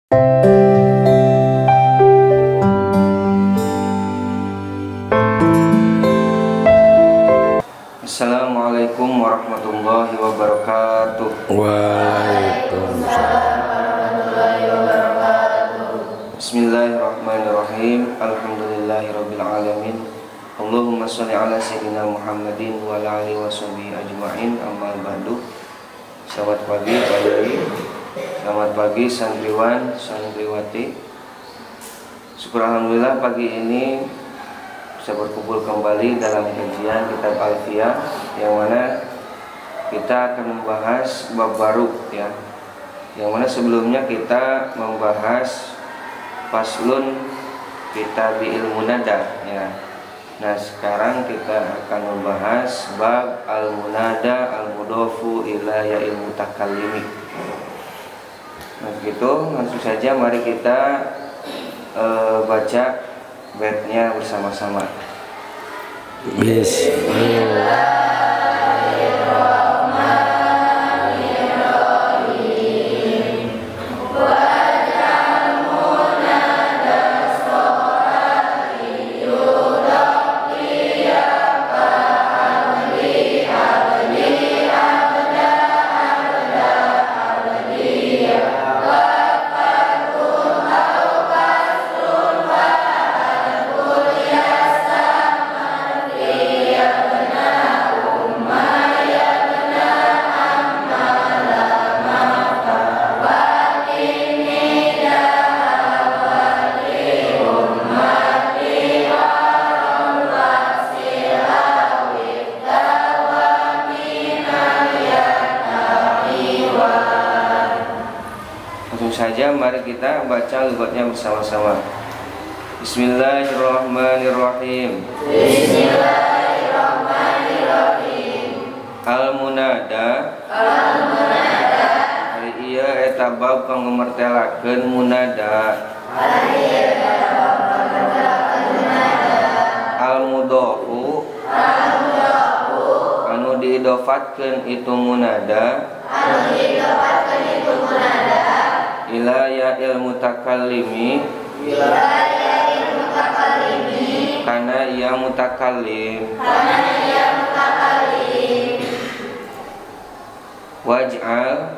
Assalamualaikum warahmatullahi wabarakatuh. Waalaikumsalam. Bismillahirrahmanirrahim. Alhamdulillahirabbil alamin. Allahumma shalli ala sayyidina Muhammadin wa ala alihi washabihi ajmain. Amma ba'du. Selamat pagi Pak Yai. Selamat pagi santriwan, santriwati. Syukur alhamdulillah pagi ini bisa berkumpul kembali dalam kajian kitab Alfiyah, yang mana kita akan membahas bab baru ya. Yang mana sebelumnya kita membahas faslun kitabi ilmu nada ya. Nah, sekarang kita akan membahas bab al-munada al-mudhofu ila ya'il mutakallimi. Nah, begitu langsung saja mari kita baca baitnya bersama-sama. Bismillah. Saja mari kita baca lughatnya bersama-sama. Bismillahirrahmanirrahim. Bismillahirrahmanirrahim. Al-munada hari iya eta bab kang ngamertelakeun munada. Al-mudhofu anu diidofatkeun itu munada. Ila ya'il mutakallimi kana ia mutakallim waj'al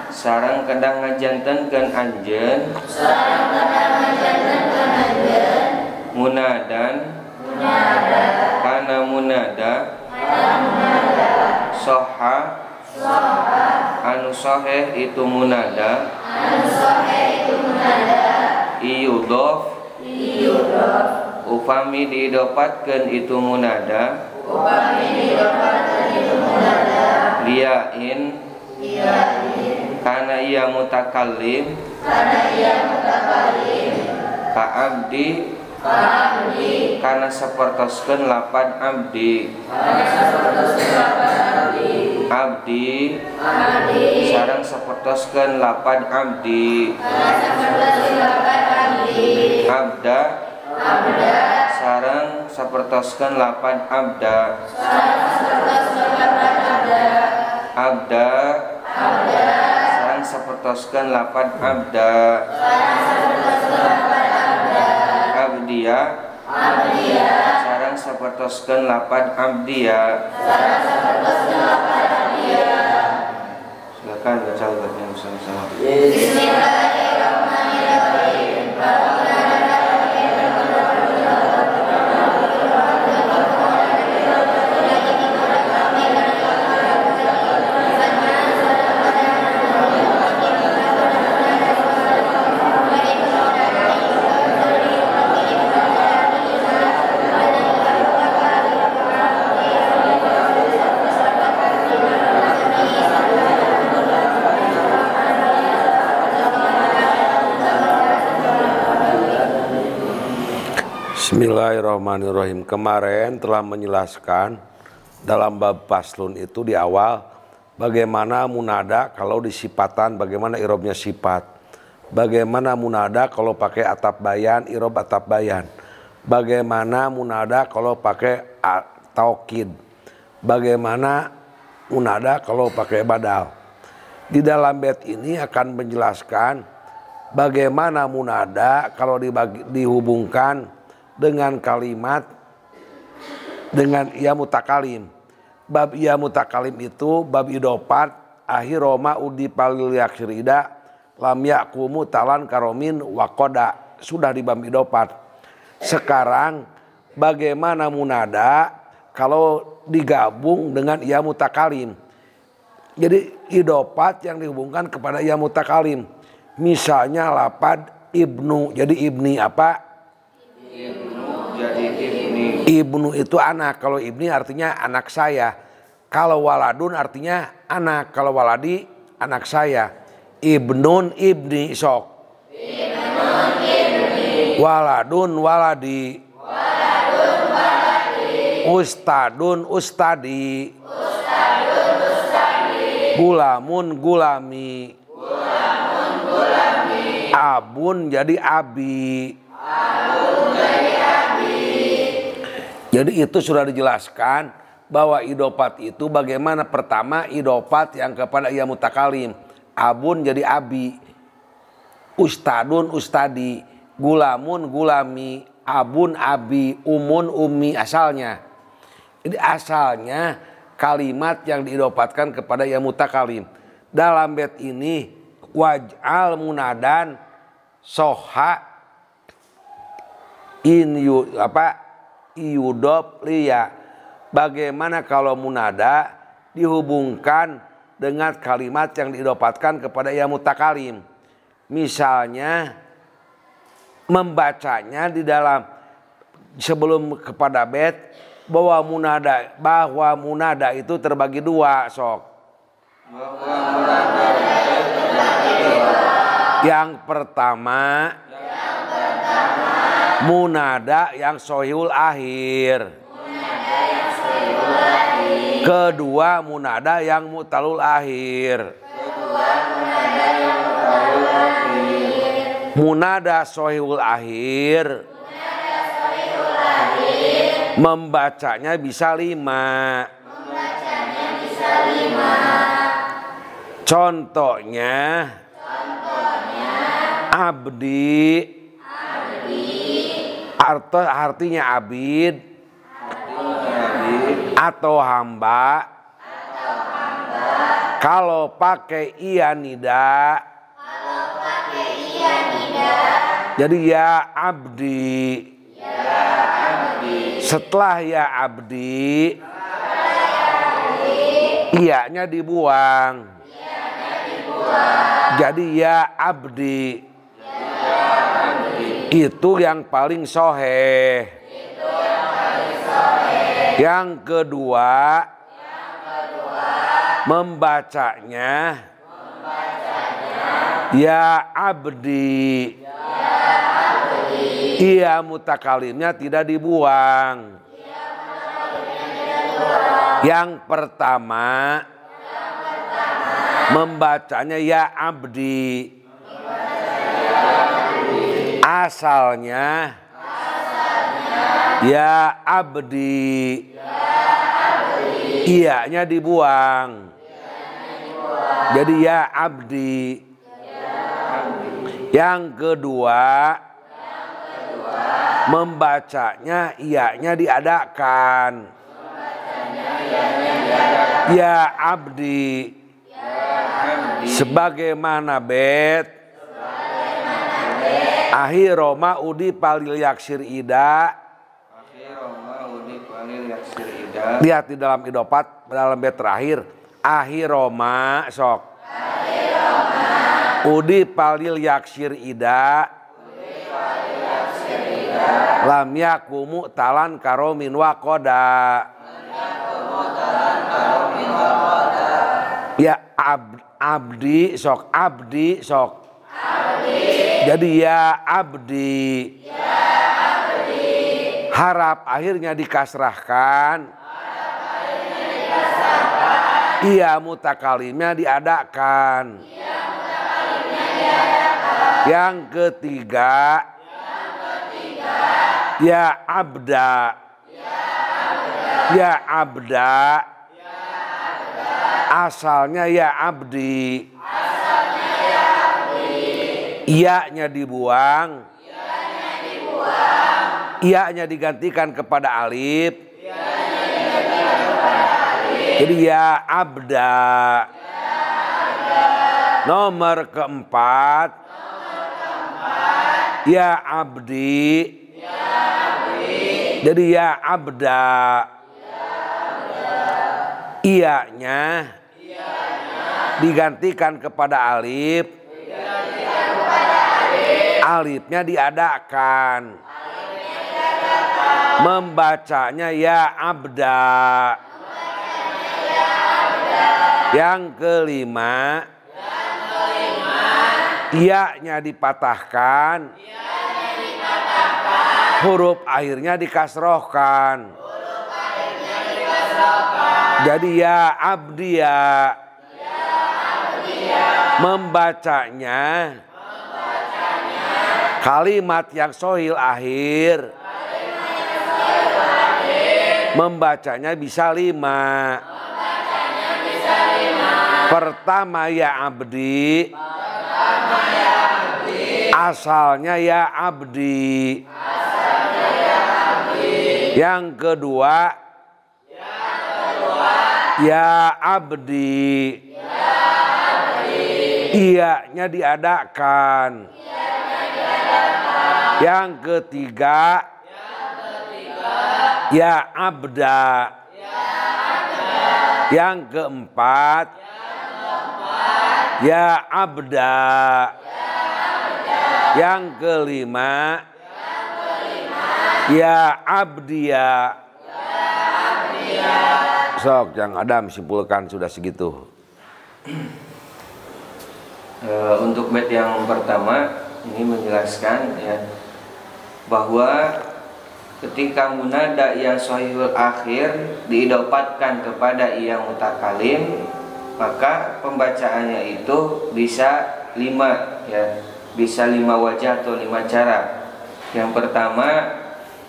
sareng kedang ngajantenkeun anjeun munadan kana munada soha anu sahih itu munada iyudhof upami diidopatkeun itu munada liyain kana ia mutakallim ka abdi kana sapertoskeun lapan abdi sareng sapertoskeun lapan abdi abda sareng sapertoskeun lapan abda sareng sapertoskeun lapan abda abdiya sareng sapertoskeun lapan abdiya. Silakan baca lughatnya bersama-sama. Bismillahirrahmanirrahim. Bismillahirrahmanirrahim. Kemarin telah menjelaskan dalam bab faslun itu di awal bagaimana munada kalau disipatan, bagaimana irobnya sifat, bagaimana munada kalau pakai atap bayan, irob atap bayan, bagaimana munada kalau pakai taukid, bagaimana munada kalau pakai badal. Di dalam bait ini akan menjelaskan bagaimana munada kalau dihubungkan dengan kalimat dengan ya mutakalim. Bab ya mutakalim itu bab idopat akhiroma udi palil yaksirida lam yakumu talan karomin wakoda, sudah di bab idopat. Sekarang bagaimana munada kalau digabung dengan ya mutakalim. Jadi idopat yang dihubungkan kepada ya mutakalim. Misalnya lapad ibnu, jadi ibni apa? Ibnu jadi ibni. Ibnu itu anak, kalau ibni artinya anak saya. Kalau waladun artinya anak, kalau waladi anak saya. Ibnun ibni sok. Ibnun ibni. Waladun waladi. Waladun waladi. Ustadun ustadi. Ustadun ustadi. Gulamun gulami. Gulamun gulami. Abun jadi abi. Abun jadi abi. Jadi itu sudah dijelaskan bahwa idopat itu bagaimana. Pertama idopat yang kepada ya mutakalim. Abun jadi abi. Ustadun ustadi. Gulamun gulami. Abun abi. Umun umi asalnya. Jadi asalnya kalimat yang diidopatkan kepada ya mutakalim. Dalam bait ini waj'al munadan soha iudob liya. Bagaimana kalau munada dihubungkan dengan kalimat yang diidopatkan kepada ya mutakalim. Misalnya membacanya di dalam sebelum kepada bait bahwa munada itu terbagi dua sok. Yang pertama munada yang sohihul akhir. Kedua munada yang mutalul akhir. Munada sohihul akhir membacanya bisa 5. Contohnya abdi. Artinya abid atau hamba. Kalau pakai iya nida jadi ya abdi. Setelah ya abdi, iyanya dibuang. Jadi ya abdi. Itu yang paling soheh. Yang kedua, membacanya ya abdi. Iya mutakalimnya tidak dibuang. Yang pertama membacanya ya abdi. Asalnya ya abdi. Iyanya dibuang. Jadi ya abdi. Yang kedua membacanya iyanya diadakan. Ya abdi. Sebagaimana bait akhiroma udi palil yaksir ida. Lihat di dalam idopat dalam bait terakhir akhiroma sok. Udi palil yaksir ida. Lam yakumu talan karomin wakoda. Ya abdi sok. Abdi sok. Jadi ya abdi. Harap akhirnya dikasrahkan. Iya mutakalimnya diadakan. Yang ketiga ya abda. Ya abda. Asalnya ya abdi. Iya-nya dibuang. Iya-nya digantikan kepada alif. Jadi ya abda. Nomor keempat. Ya abdi. Jadi ya abda. Iya-nya digantikan kepada alif. Alifnya diadakan. Membacanya ya abda. Yang kelima, iya-nya dipatahkan. Huruf akhirnya dikasrohkan. Jadi ya abdiya. Membacanya kalimat yang sohil akhir. Membacanya bisa 5. Pertama ya abdi. Asalnya ya abdi. Yang kedua ya abdi. Iya-nya diadakan. Yang ketiga ya abda. Yang keempat ya abda. Yang kelima ya abdiya. Sok yang Adam simpulkan sudah segitu. Untuk bait yang pertama ini menjelaskan ya bahwa ketika munada yang shahihul akhir diidopatkan kepada ia mutakalim, maka pembacaannya itu bisa 5 ya, bisa 5 wajah atau 5 cara. Yang pertama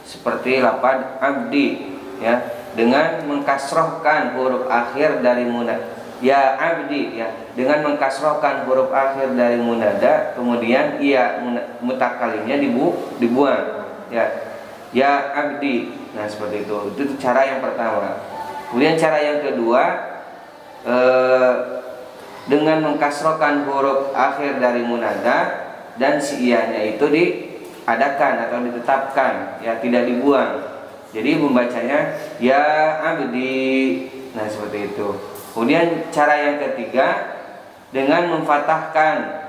seperti lafaz abdi ya, dengan mengkasrohkan huruf akhir dari munada. Ya abdi ya, dengan mengkasrohkan huruf akhir dari munada, kemudian ia mutakalimnya dibuang ya. Ya abdi. Nah seperti itu. Itu cara yang pertama. Kemudian cara yang kedua, dengan mengkasrohkan huruf akhir dari munada dan si ianya itu diadakan atau ditetapkan ya, tidak dibuang. Jadi membacanya ya abdi. Nah seperti itu. Kemudian cara yang ketiga, dengan memfatahkan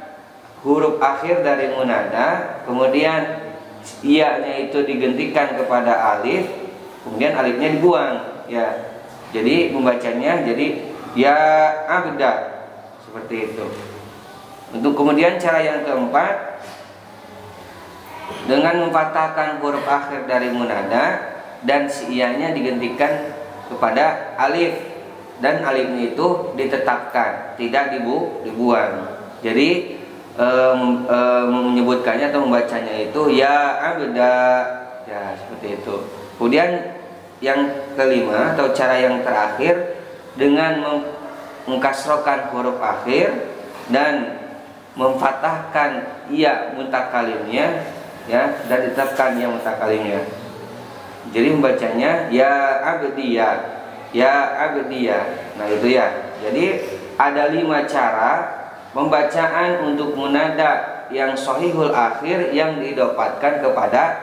huruf akhir dari munada, kemudian iya-nya itu digantikan kepada alif, kemudian alifnya dibuang ya. Jadi membacanya jadi ya abda, seperti itu. Untuk kemudian cara yang keempat, dengan memfatahkan huruf akhir dari munada dan si iya-nya digantikan kepada alif, dan alifnya itu ditetapkan, tidak dibuang. Jadi menyebutkannya atau membacanya itu ya abda ya, seperti itu. Kemudian yang kelima atau cara yang terakhir, dengan mengkasrohkan huruf akhir dan memfatahkan iya mutakalimnya ya, dan ditetapkan ya mutakalimnya. Jadi membacanya ya abdiyah, ya abdiyah. Nah itu ya. Jadi ada 5 cara pembacaan untuk munada yang shahihul akhir yang diidopatkan kepada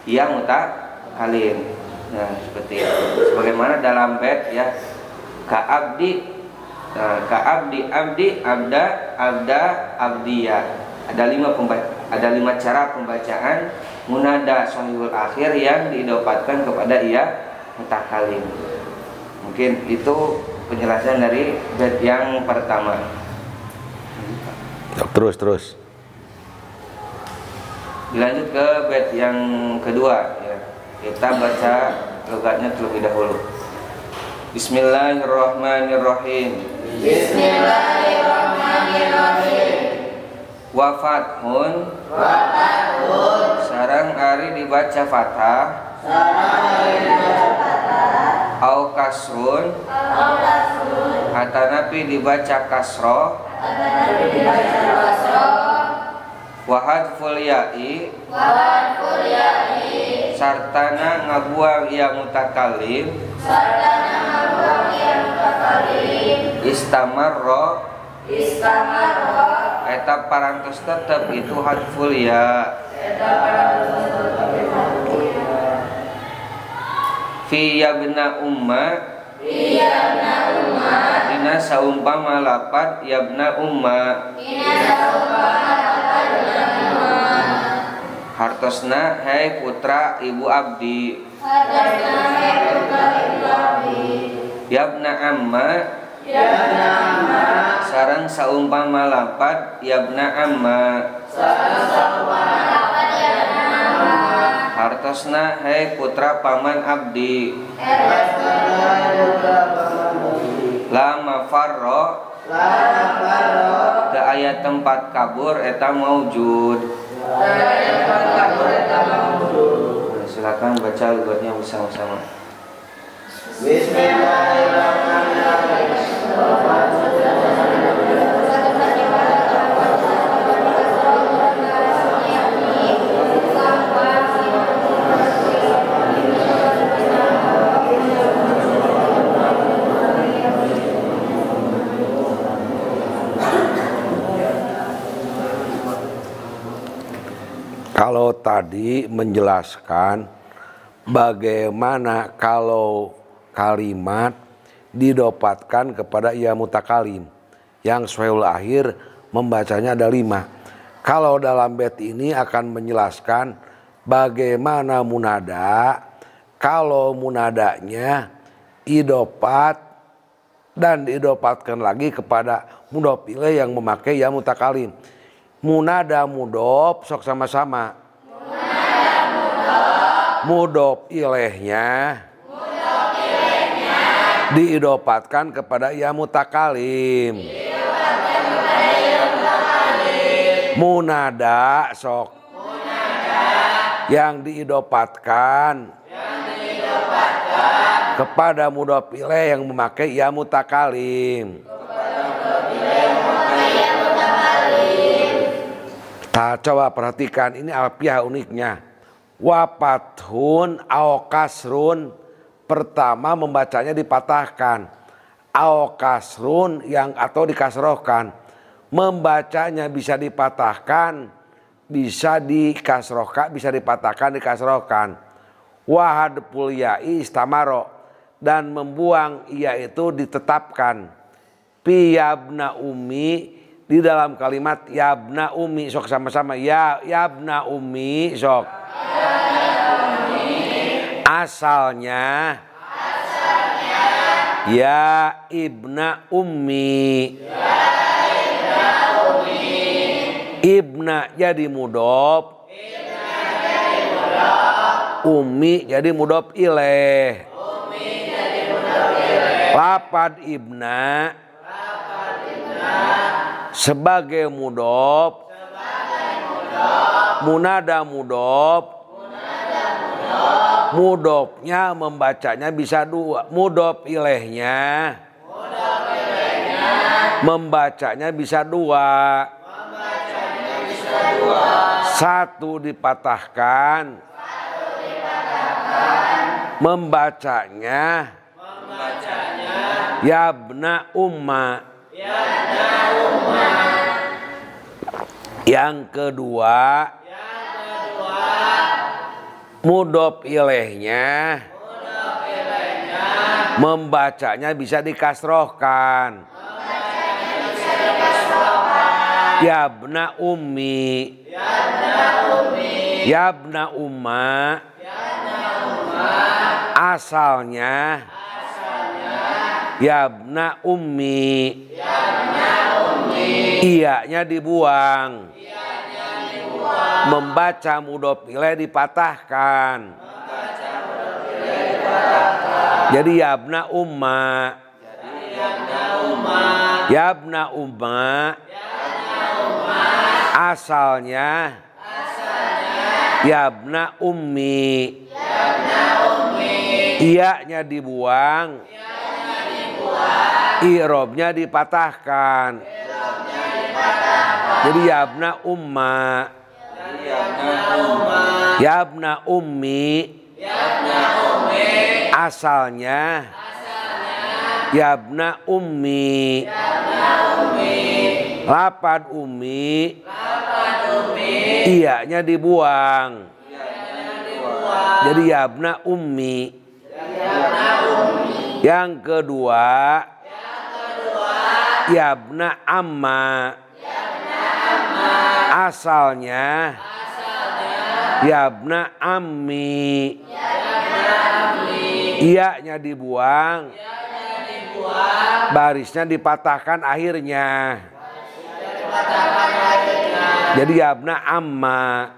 ya mutakalim. Nah seperti itu. Sebagaimana dalam bait ya, ka abdi, ka abdi abdi abda abda abdiyah. Ada 5 cara pembacaan munada shahihul akhir yang diidopatkan kepada ia mutakalim. Mungkin itu penjelasan dari bait yang pertama. Terus. Dilanjut ke bait yang kedua ya. Kita baca logatnya terlebih dahulu. Bismillahirrahmanirrahim. Bismillahirrahmanirrahim. Wa fathun. Sareng ari dibaca fathah. Au kasrun. Atanapi dibaca kasroh. Wahadful ya'i sartana ngabuang ia mutakalim istamarro eta parantos tetep itu hadful ya fi yabna umma dina saumpama lapat yabna umma hartosna hai putra ibu abdi yabna amma sareng saumpama lapat yabna amma hartosna hai putra paman abdi lama farro ke aya tempat kabur eta maujud. Silakan baca lugatnya bersama-sama. Bismillahirrahmanirrahim. Kalau tadi menjelaskan bagaimana kalau kalimat didapatkan kepada ia mutakalim yang suhail akhir membacanya ada 5. Kalau dalam bait ini akan menjelaskan bagaimana munada kalau munadanya idopat dan didapatkan lagi kepada mudhof ilaih yang memakai ia mutakalim. Munada mudhof sok sama-sama. Mudhof ilaihnya diidopatkan kepada ya mutakalim. Munada sok yang diidopatkan kepada mudhof ilaih yang memakai ya mutakalim. Coba perhatikan ini alfiah uniknya. Wapathun au kasrun, pertama membacanya dipatahkan. Au kasrun yang atau dikasrohkan. Membacanya bisa dipatahkan, bisa dikasrohkan, bisa dipatahkan, dikasrohkan. Wahadful ya'i istamaro, dan membuang ia itu ditetapkan. Piyabna ummi, di dalam kalimat yabna ummi, sok sama-sama ya yabna ummi sok. Asalnya ya ibna ummi. Ibna jadi mudhof, ummi jadi mudhof ilaih. Lapad ibna sebagai mudhof, munada mudhof, mudhofnya membacanya bisa 2, mudhof ilaihnya membacanya bisa 2, 1 dipatahkan, membacanya yabna umma. Yang kedua mudhof ilaihnya membacanya bisa dikasrohkan. Yabna ummi, yabna umma. Asalnya yabna ummi. Iyanya dibuang. Membaca mudhof ilaih dipatahkan. Jadi yabna umma. Yabna umma. Asalnya yabna ummi. Iyanya dibuang. I'robnya dipatahkan. Jadi yabna umma. Yabna ummi. Asalnya yabna ummi. Lapad ummi. Iyanya dibuang. Jadi yabna ummi. Yang kedua yabna amma. Asalnya yabna ammi. Iyanya dibuang. Barisnya dipatahkan akhirnya. Jadi yabna amma.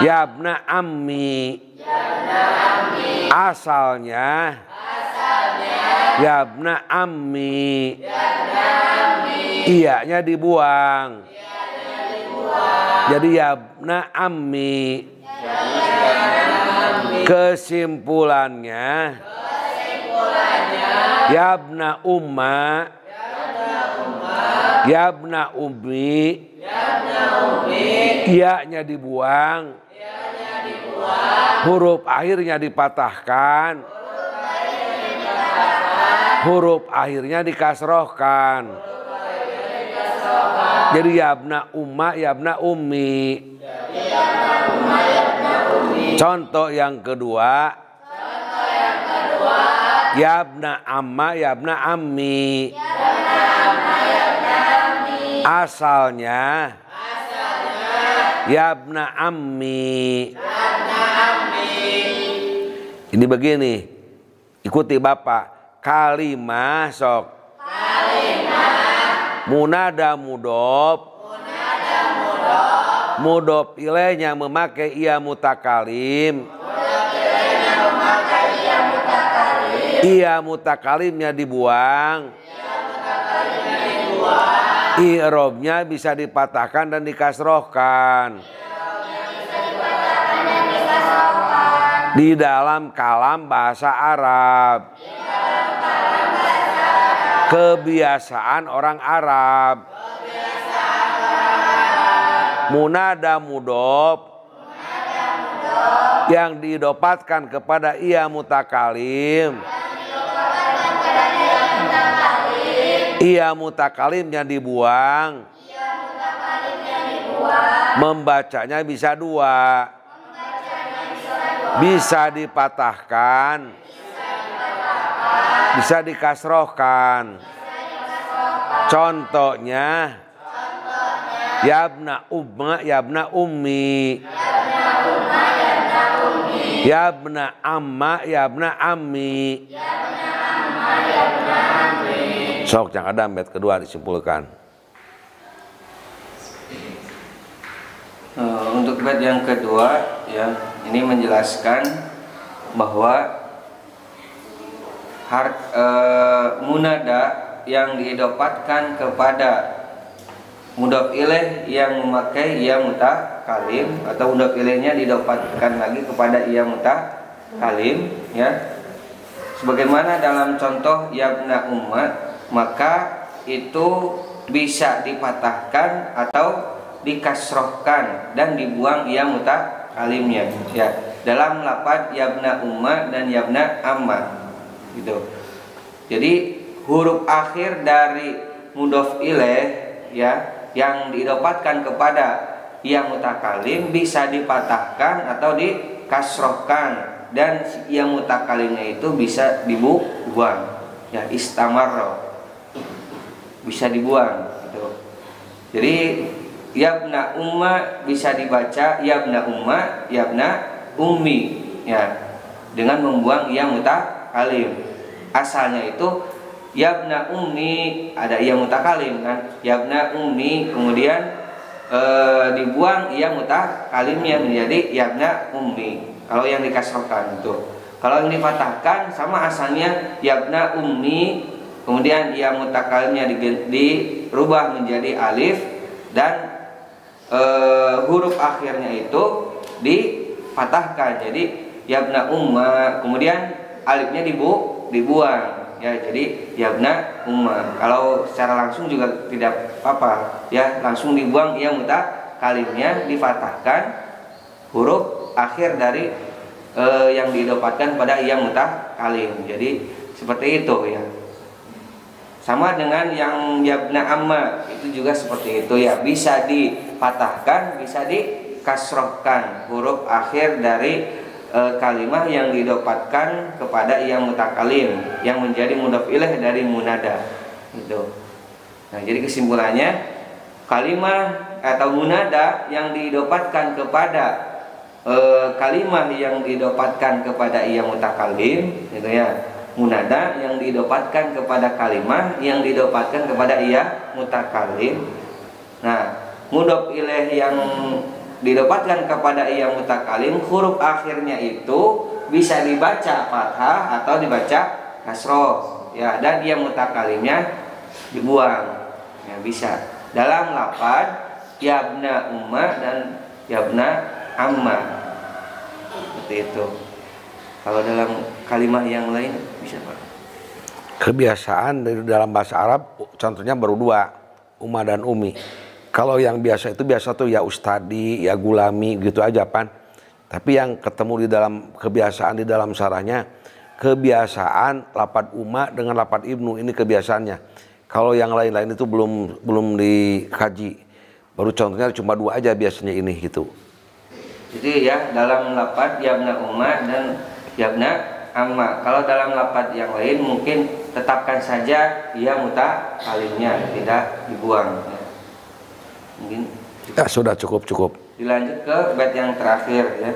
Yabna ammi. Asalnya yabna ammi. Iyanya dibuang. Jadi yabna ammi. Kesimpulannya yabna umma. Yabna ummi. Iyanya dibuang. Huruf akhirnya dipatahkan. Huruf akhirnya dikasrohkan. Jadi yabna umma, yabna ummi. Contoh yang kedua. Yabna amma, yabna ammi. Asalnya yabna ammi. Ini begini, ikuti Bapak. Kalimah sok. Munada mudob. Mudob ilaihnya memakai ia mutakalim. Ia mutakalimnya dibuang. I'robnya bisa dipatahkan dan dikasrohkan. Di dalam kalam bahasa Arab. Kebiasaan orang Arab. Munada mudob yang diidopatkan kepada ia mutakalim. Ia mutakalimnya dibuang. Membacanya bisa dua. Bisa dipatahkan. Bisa dikasrohkan. Contohnya yabna umma, yabna ummi. Yabna amma, yabna ammi. Sok yang ada bait kedua disimpulkan. Untuk bait yang kedua ya, ini menjelaskan bahwa munada yang diidopatkan kepada mudhof ilaih yang memakai ia mutakalim, atau mudhof ilaihnya didopatkan lagi kepada ia mutakalim ya. Sebagaimana dalam contoh yabna umma, maka itu bisa dipatahkan atau dikasrohkan dan dibuang ia mutakalimnya ya. Dalam lafaz yabna umma dan yabna amma gitu. Jadi huruf akhir dari mudhof ilaih ya yang didapatkan kepada ia mutakalim bisa dipatahkan atau dikasrohkan, dan ia mutakalimnya itu bisa dibuang ya, istamarro, bisa dibuang gitu. Jadi yabna umma bisa dibaca yabna umma, yabna ummi ya, dengan membuang ia mutakalim. Asalnya itu yabna ummi, ada ia mutakalim kan, yabna ummi, kemudian dibuang ia mutakalimnya menjadi yabna ummi. Kalau yang dikasrohkan itu, kalau yang dipatahkan sama asalnya yabna ummi, kemudian ia mutakalimnya dirubah menjadi alif, dan huruf akhirnya itu dipatahkan jadi yabna umma, kemudian alifnya dibuang ya, jadi yabna umma. Kalau secara langsung juga tidak apa-apa ya, langsung dibuang ia mutakalim mutakalimnya difatahkan huruf akhir dari yang diidopatkan pada ia mutakalim. Jadi seperti itu ya. Sama dengan yang yabna amma itu juga seperti itu ya, bisa dipatahkan, bisa dikasrohkan huruf akhir dari kalimah yang didapatkan kepada yang mutakalim yang menjadi mudhof ilaih dari munada itu. Nah, jadi kesimpulannya kalimah atau munada yang didapatkan kepada kalimah yang didapatkan kepada yang mutakalim gitu ya. Munada yang didapatkan kepada kalimah yang didapatkan kepada ia mutakalim. Nah, mudhof ilaih yang didapatkan kepada ia mutakalim huruf akhirnya itu bisa dibaca fathah atau dibaca kasroh ya, dan ia mutakalimnya dibuang ya, bisa dalam lafaz yabna umma dan yabna amma seperti itu. Kalau dalam kalimat yang lain bisa Pak. Kebiasaan dari dalam bahasa Arab contohnya baru dua, umma dan umi. Kalau yang biasa itu biasa tuh ya ustadi, ya gulami gitu aja Pan. Tapi yang ketemu di dalam kebiasaan di dalam sarahnya, kebiasaan lafaz umma dengan lafaz ibnu, ini kebiasaannya. Kalau yang lain-lain itu belum dikaji. Baru contohnya cuma dua aja biasanya ini gitu. Jadi ya dalam lafaz yabna umma dan yabna amma. Kalau dalam lafaz yang lain mungkin tetapkan saja ia mutakalimnya, tidak dibuang. Mungkin ya, sudah cukup. Dilanjut ke bait yang terakhir ya.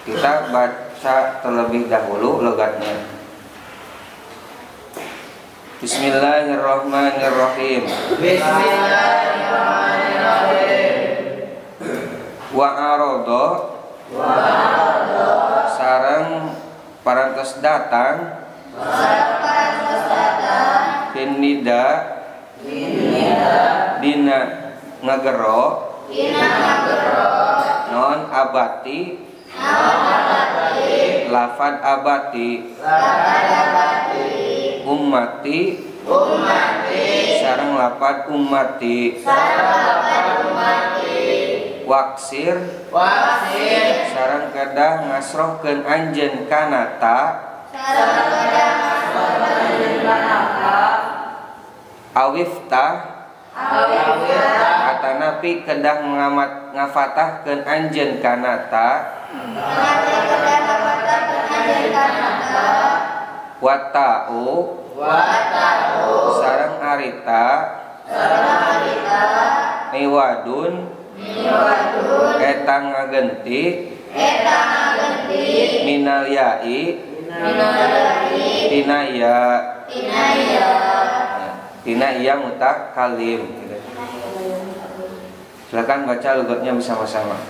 Kita baca terlebih dahulu logatnya. Bismillahirrahmanirrahim. Wa arodo sareng parantos datang Finida dina ngagero non abati lafad abati ummati sareng lafad ummati waksir sareng kedah ngasrohkeun anjeun kanata awiftah atanapi kedah ngafatahkeun anjeun kanata wata'u sareng arita iwadun eta ngagenti minal ya'i tina iya mutakalim. Silakan baca logatnya bersama-sama.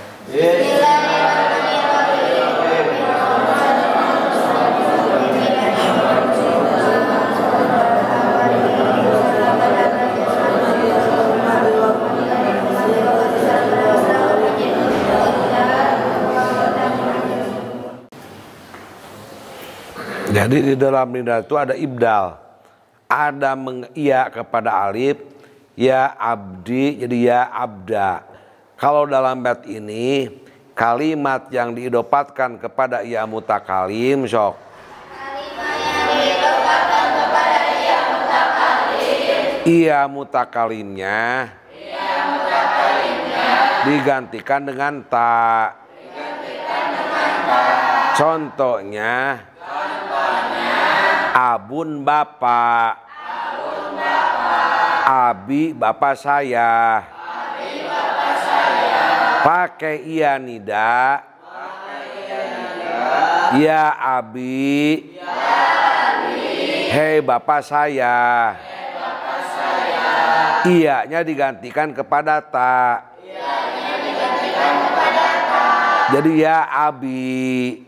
Jadi di dalam nida itu ada ibdal, ada mengiya kepada alif, ya abdi jadi ya abda. Kalau dalam bait ini kalimat yang diidopatkan kepada ya mutakalim sok. Iya mutakalimnya digantikan dengan ta. Contohnya abun bapak, abi bapak saya, pakai iya nida, ya abi, hei bapak saya, iyanya digantikan kepada ta, jadi ya abi.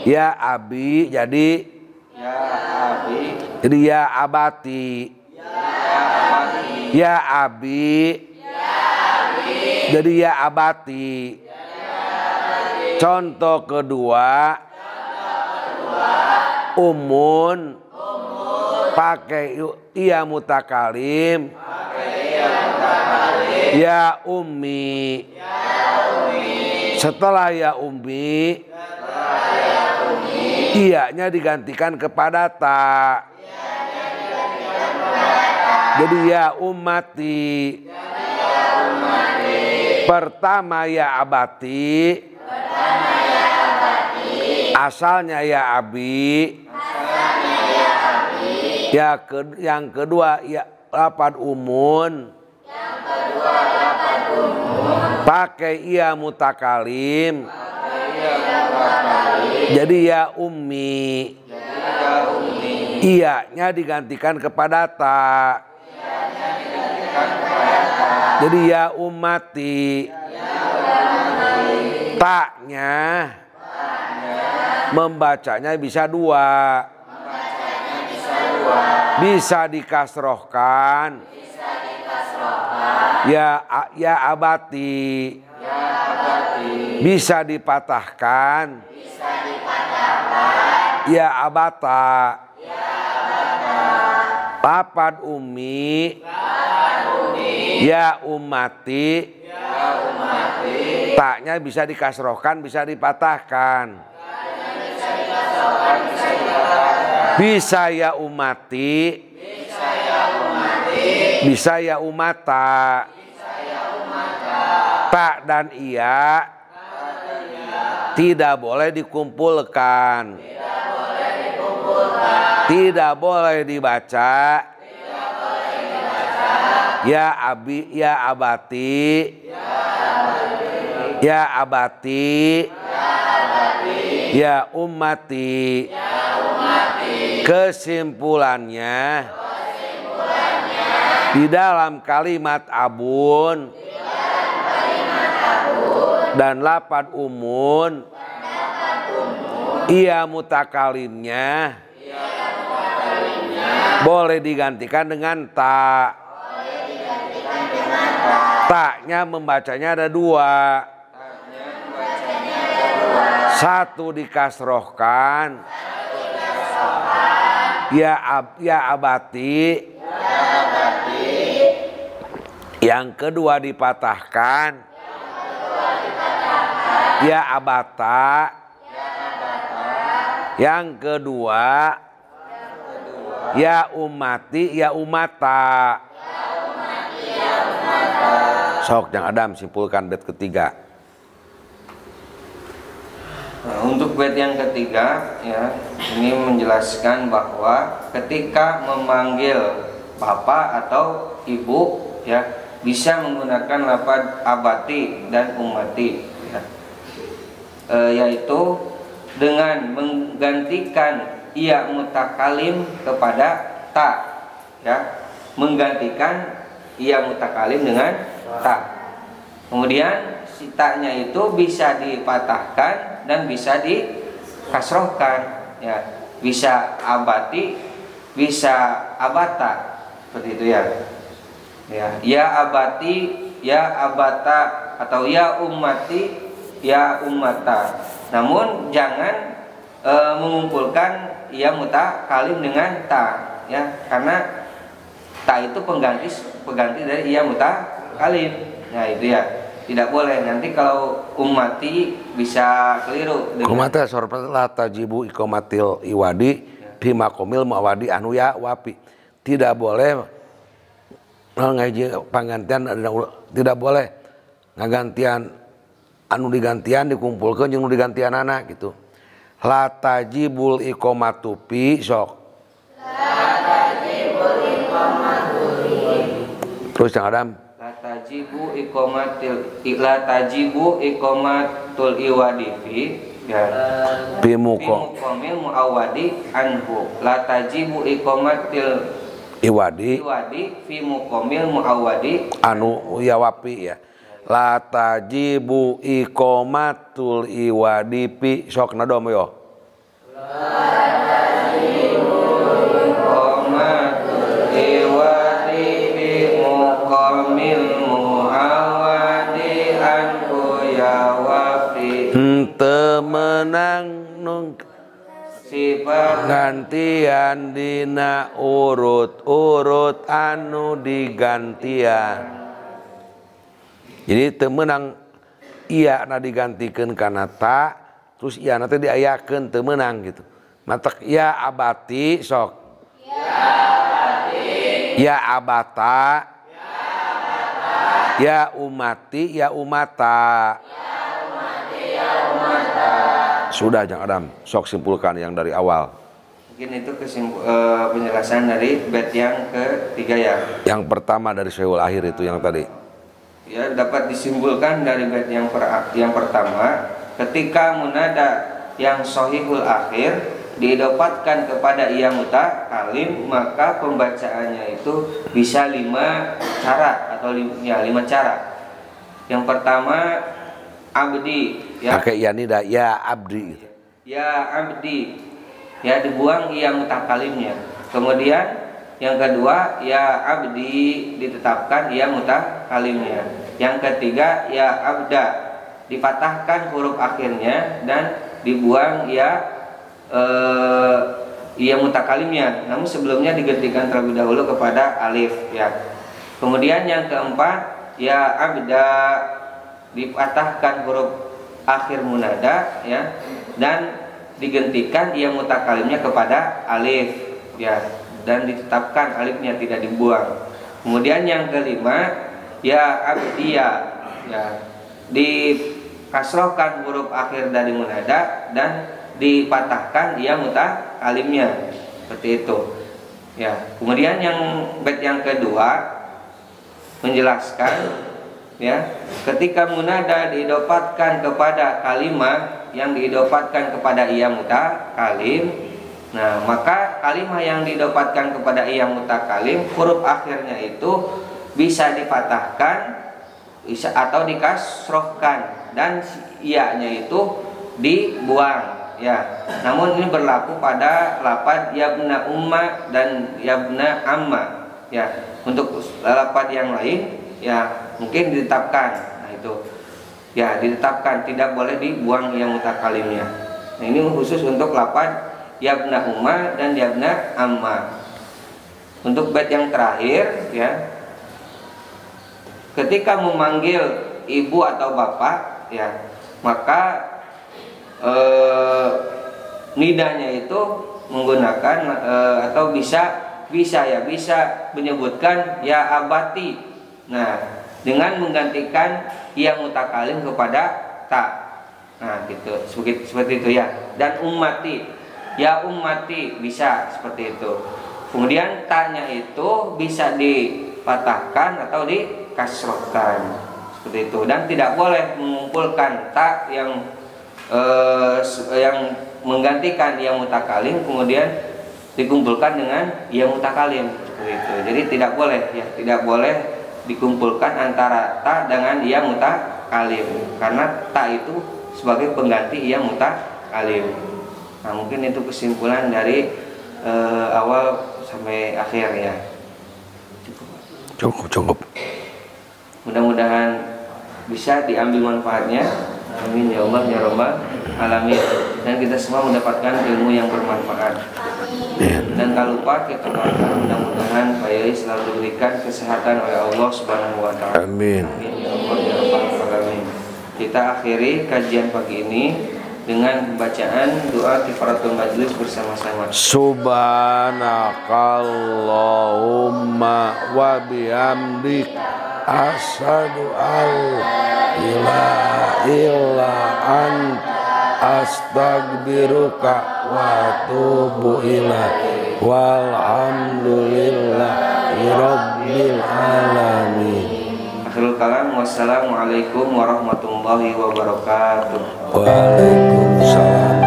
Ya abi jadi ya abati. Ya abi jadi ya abati. Contoh kedua umun pakai iya mutakalim Ya ummi. Setelah ya ummi, iya-nya digantikan kepada ta. Jadi ya ummati. Pertama ya abati. Asalnya ya abi. Yang kedua ya lapad umun. Pakai iya mutakalim. Jadi ya ummi. Iya-nya digantikan kepada ta. Jadi ya ummati. Ta-nya membacanya bisa dua. Bisa dikasrohkan. Ya abati. Bisa dipatahkan. Ya abata. Lapad ummi. Ya ummati. Tak-nya bisa dikasrohkan, bisa dipatahkan. Bisa ya ummati. Bisa ya ummata. Tak dan iya tidak boleh dikumpulkan. Tidak boleh dibaca. Ya abi, ya abati. Ya abati. Ya ummati. Kesimpulannya, di dalam kalimat abun dan lapad umun, iya mutakalimnya boleh digantikan dengan ta. Ta-nya membacanya ada dua. Satu dikasrohkan. Ya abati. Yang kedua dipatahkan. Ya abata. Yang kedua ya ummati, ya ummata. Sok yang Adam simpulkan bait ketiga. Nah, untuk bait yang ketiga ya, ini menjelaskan bahwa ketika memanggil bapak atau ibu ya, bisa menggunakan lafaz abati dan ummati ya. Yaitu dengan menggantikan iya mutakalim kepada ta ya, menggantikan iya mutakalim dengan ta. Kemudian si ta-nya itu bisa dipatahkan dan bisa dikasrohkan ya, bisa abati, bisa abata, seperti itu ya. Ya abati, ya abata, atau ya ummati, ya ummata. Namun jangan mengumpulkan ya mutakalim dengan ta ya, karena ta itu pengganti dari ya mutakalim. Nah itu ya, tidak boleh. Nanti kalau ummati bisa keliru. Ummati sorot la tajibu ikomatil iwadi bima komil muawadi anu ya wapi. Tidak boleh ngaji penggantian, tidak boleh ngagantian anu digantian dikumpulkan jeung nu digantian anak gitu. La tajibul iqamatu fi sok. La tajibul iqamatu fi. Terus yang Adam. La tajibu iqamatul iwadi fi ya. Fi muqamil muawadi anhu. La tajibu iqamatil iwadi fi muqamil muawadi anu ya wapi ya. La tajibu iqamatul iwadi pi sok nadom yo. La tajibu iqamatul iwadi fi muqamil muawadi anhu ya wafi. Henteu menang nung sifat gantian dina urut-urut anu digantian. Jadi teu meunang iya na digantikeun kana ta, terus iya na teh diayakeun teu meunang gitu. Matak ya abati sok. Ya abati. Ya abata. Ya abata. Ya umati, ya umata. Ya umati, ya umata. Sudah Jang Adam, sok simpulkan yang dari awal. Mungkin itu penjelasan dari bait yang ketiga ya. Yang pertama dari Syaikhul Akhir itu yang tadi. Ya, dapat disimpulkan dari bait yang pertama, ketika munada yang sahihul akhir diidopatkan kepada ia mutakalim, maka pembacaannya itu bisa 5 cara atau 5 cara. Yang pertama abdi ya. Pakai ya nida ya abdi gitu. Ya abdi. Ya dibuang ia mutakalimnya. Kemudian yang kedua ya abdi ditetapkan ia mutakalimnya. Yang ketiga ya abda dipatahkan huruf akhirnya dan dibuang ia mutakalimnya, namun sebelumnya digantikan terlebih dahulu kepada alif ya. Kemudian yang keempat ya abda dipatahkan huruf akhir munada ya dan digantikan ia mutakalimnya kepada alif ya dan ditetapkan alifnya tidak dibuang. Kemudian yang kelima ya abdiya ya dikasrohkan huruf akhir dari munada dan dipatahkan ia mutakalimnya seperti itu ya. Kemudian yang bait yang kedua menjelaskan ya, ketika munada diidopatkan kepada kalimah yang diidopatkan kepada ia mutakalim, nah maka kalimah yang diidopatkan kepada ia mutakalim huruf akhirnya itu bisa dipatahkan atau dikasrohkan dan iya-nya itu dibuang ya. Namun ini berlaku pada lafaz yabna umma dan yabna amma ya. Untuk lafaz yang lain ya mungkin ditetapkan, nah itu ya ditetapkan tidak boleh dibuang yang mutakalimnya. Nah ini khusus untuk lafaz yabna umma dan yabna amma. Untuk bait yang terakhir ya, ketika memanggil ibu atau bapak ya, maka nidanya itu menggunakan atau bisa menyebutkan ya abati. Nah, dengan menggantikan yang mutakalim kepada ta. Nah, gitu. Seperti itu ya. Dan ummati. Ya ummati bisa seperti itu. Kemudian ta-nya itu bisa dipatahkan atau dikasrohkan. Seperti itu. Dan tidak boleh mengumpulkan ta yang menggantikan yang mutakalim kemudian dikumpulkan dengan yang mutakalim seperti itu. Jadi tidak boleh ya, tidak boleh dikumpulkan antara ta dengan yang mutakalim karena ta itu sebagai pengganti yang mutakalim. Nah, mungkin itu kesimpulan dari awal sampai akhir ya. Cukup. Mudah-mudahan bisa diambil manfaatnya. Amin ya Allah ya Rabbal alamin. Dan kita semua mendapatkan ilmu yang bermanfaat. Dan tak lupa kita doakan mudah-mudahan Pak Yai selalu diberikan kesehatan oleh Allah Subhanahu wa taala. Amin. Amin ya Allah ya Rabbal alamin. Kita akhiri kajian pagi ini dengan bacaan doa kifaratul majlis bersama-sama. Subhanakallahumma wa bihamdik asyhadu an la ilaha illa anta astagfiruka wa atubu ilaik walhamdulillahi rabbil alamin. Akhirul kalam, wassalamualaikum warahmatullahi wabarakatuh. Waalaikumsalam.